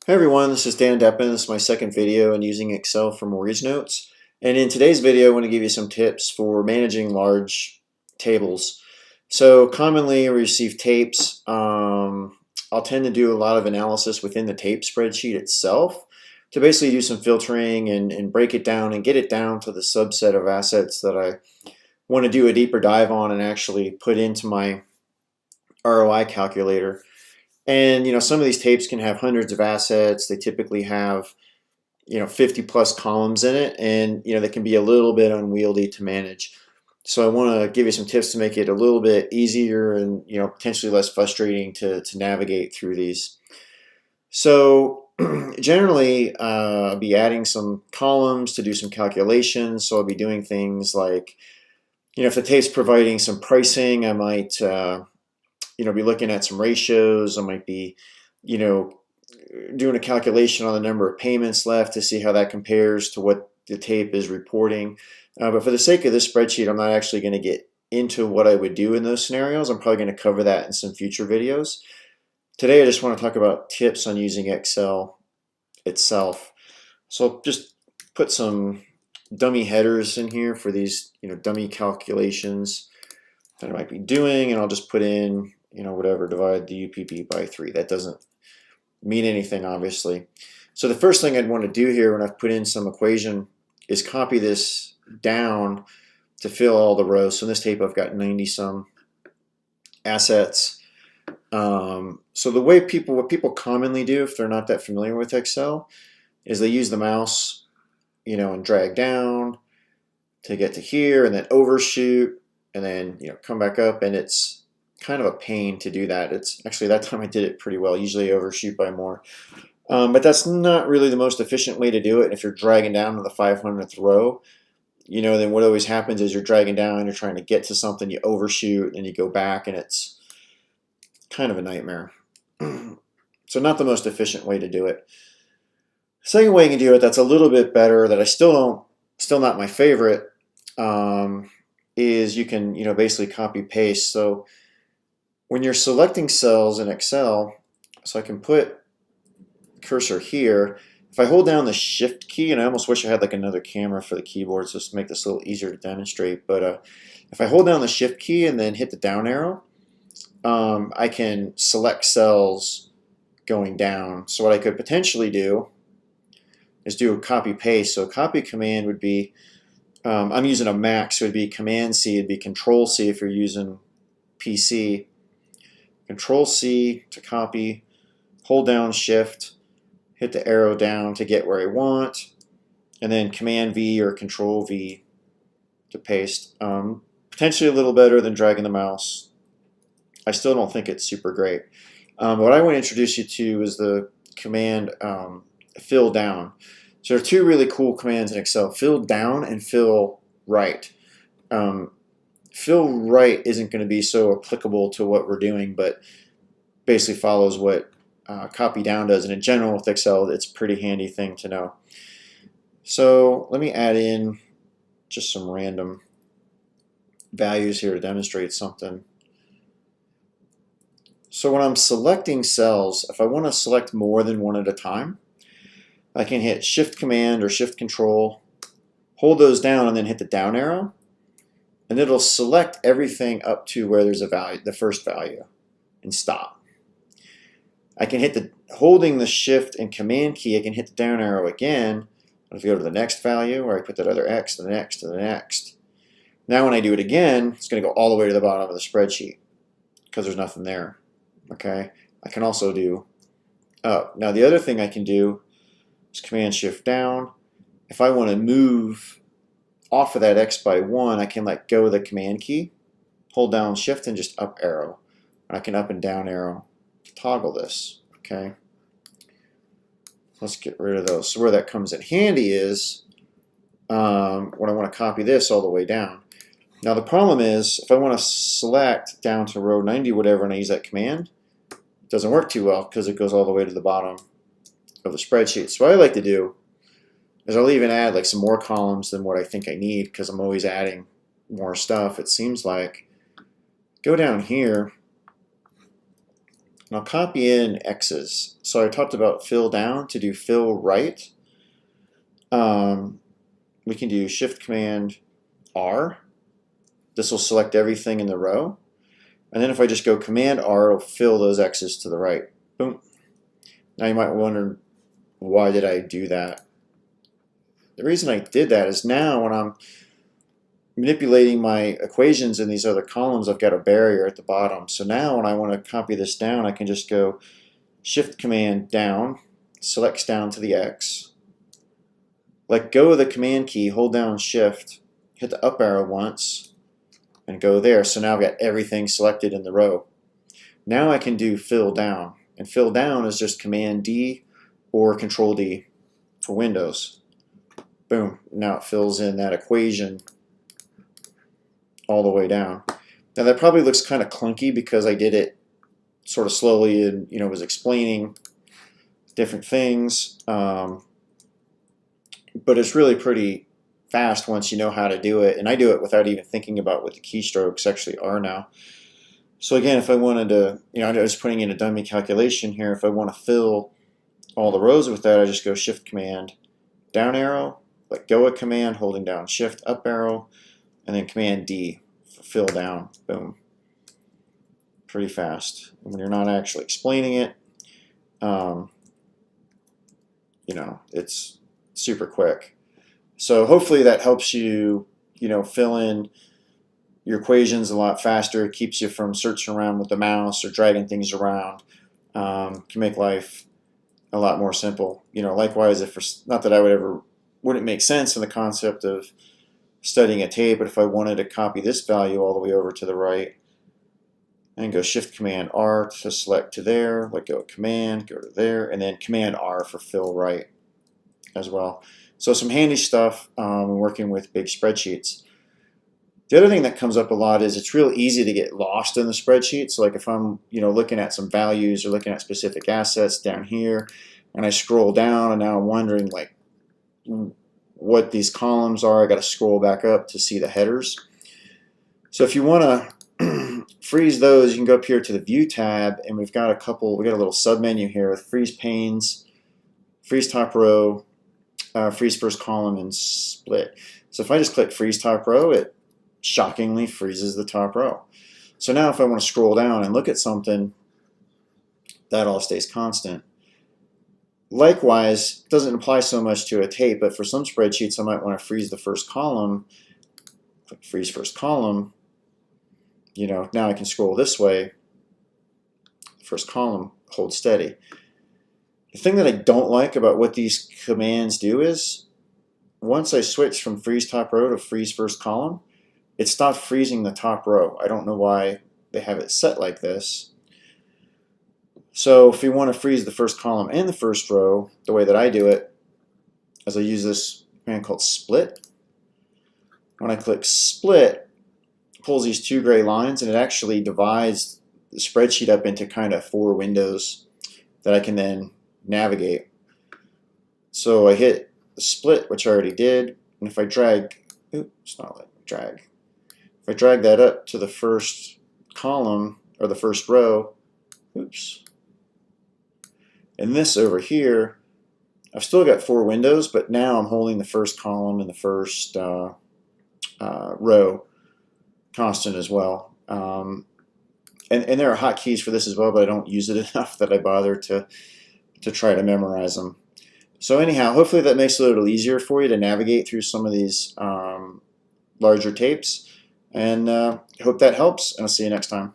Hey everyone, this is Dan Deppen. This is my second video in using Excel for mortgage notes. And in today's video, I want to give you some tips for managing large tables. So commonly we receive tapes. I'll tend to do a lot of analysis within the tape spreadsheet itself to basically do some filtering and break it down and get it down to the subset of assets that I want to do a deeper dive on and actually put into my ROI calculator. And some of these tapes can have hundreds of assets. They typically have 50 plus columns in it, and they can be a little bit unwieldy to manage. So I want to give you some tips to make it a little bit easier and potentially less frustrating to navigate through these. So generally, I'll be adding some columns to do some calculations. So I'll be doing things like, if the tape's providing some pricing, I might be looking at some ratios. I might be, doing a calculation on the number of payments left to see how that compares to what the tape is reporting. But for the sake of this spreadsheet, I'm not actually going to get into what I would do in those scenarios. I'm probably going to cover that in some future videos. Today, I just want to talk about tips on using Excel itself. So I'll just put some dummy headers in here for these, dummy calculations that I might be doing, and I'll just put in whatever, divide the UPB by 3. That doesn't mean anything, obviously. So the first thing I'd want to do here when I've put in some equation is copy this down to fill all the rows. So in this tape, I've got 90 some assets. So the way what people commonly do if they're not that familiar with Excel is they use the mouse, and drag down to get to here and then overshoot and then, come back up, and it's kind of a pain to do that. It's actually, that time I did it pretty well. Usually I overshoot by more. But that's not really the most efficient way to do it. And if you're dragging down to the 500th row, then what always happens is you're dragging down, you're trying to get to something, you overshoot, and you go back, and it's kind of a nightmare. So not the most efficient way to do it. Second way you can do it that's a little bit better, that still not my favorite, is you can basically copy paste. So when you're selecting cells in Excel, so I can put cursor here, if I hold down the shift key, and I almost wish I had like another camera for the keyboards just to make this a little easier to demonstrate, but if I hold down the shift key and then hit the down arrow, I can select cells going down. So what I could potentially do is do a copy paste. So copy command would be, I'm using a Mac, so it would be Command C, it'd be Control C if you're using PC. Control C to copy, hold down Shift, hit the arrow down to get where I want, and then Command V or Control V to paste. Potentially a little better than dragging the mouse. I still don't think it's super great. What I want to introduce you to is the command fill down. So there are two really cool commands in Excel: fill down and fill right. Fill right isn't going to be so applicable to what we're doing, but basically follows what copy down does. And in general with Excel, it's a pretty handy thing to know. So let me add in just some random values here to demonstrate something. So when I'm selecting cells, if I want to select more than one at a time, I can hit Shift Command or Shift Control, hold those down, and then hit the down arrow, and it'll select everything up to where there's a value, the first value, and stop. I can hit holding the Shift and Command key, I can hit the down arrow again, if I go to the next value, or I put that other X to the next to the next. Now when I do it again, it's going to go all the way to the bottom of the spreadsheet because there's nothing there. Okay, I can also do up. Now the other thing I can do is Command Shift down. If I want to move off of that X by 1, I can let go of the Command key, hold down Shift, and just up arrow. I can up and down arrow to toggle this. Okay, let's get rid of those. So where that comes in handy is when I want to copy this all the way down. Now the problem is if I want to select down to row 90 whatever and I use that command, it doesn't work too well because it goes all the way to the bottom of the spreadsheet. So what I like to do is I'll even add like some more columns than what I think I need because I'm always adding more stuff, it seems like. Go down here And I'll copy in X's. So I talked about fill down to do fill right. We can do Shift Command R. This will select everything in the row. And then if I just go Command R, it'll fill those X's to the right. Boom. Now you might wonder, why did I do that? The reason I did that is now when I'm manipulating my equations in these other columns, I've got a barrier at the bottom. So now when I want to copy this down, I can just go Shift Command down, selects down to the X, let go of the Command key, hold down Shift, hit the up arrow once, and go there. So now I've got everything selected in the row. Now I can do fill down, and fill down is just Command D or Control D for Windows. Boom, now it fills in that equation all the way down. Now that probably looks kind of clunky because I did it sort of slowly and was explaining different things, but it's really pretty fast once you know how to do it, and I do it without even thinking about what the keystrokes actually are now. So again, if I wanted to, I was putting in a dummy calculation here, if I want to fill all the rows with that, I just go Shift Command down arrow, let go of Command, holding down Shift up arrow, and then Command D for fill down. Boom. Pretty fast. And when you're not actually explaining it, it's super quick. So hopefully that helps you, fill in your equations a lot faster. It keeps you from searching around with the mouse or dragging things around. Can make life a lot more simple. Likewise, not that I wouldn't make sense in the concept of studying a tape, but if I wanted to copy this value all the way over to the right and go Shift Command R to select to there, let go of Command, go to there, and then Command R for fill right as well. So some handy stuff when working with big spreadsheets. The other thing that comes up a lot is it's real easy to get lost in the spreadsheet. So like if I'm looking at some values or looking at specific assets down here, and I scroll down and now I'm wondering like what these columns are, I got to scroll back up to see the headers. So if you want to freeze those, you can go up here to the View tab, and we got a little sub menu here with freeze panes, freeze top row, freeze first column, and split. So if I just click freeze top row, it shockingly freezes the top row. So now if I want to scroll down and look at something, that all stays constant. Likewise, it doesn't apply so much to a tape, but for some spreadsheets I might want to freeze the first column. Click freeze first column. Now I can scroll this way. First column holds steady. The thing that I don't like about what these commands do is once I switch from freeze top row to freeze first column, it stopped freezing the top row. I don't know why they have it set like this. So if you want to freeze the first column and the first row, the way that I do it is I use this command called split. When I click split, it pulls these two gray lines, and it actually divides the spreadsheet up into kind of 4 windows that I can then navigate. So I hit the split, which I already did, and if I drag, it's not letting me drag. If I drag that up to the first column or the first row, and this over here, I've still got 4 windows, but now I'm holding the first column and the first row constant as well. And there are hotkeys for this as well, but I don't use it enough that I bother to try to memorize them. So anyhow, hopefully that makes it a little easier for you to navigate through some of these larger tapes. And I hope that helps, and I'll see you next time.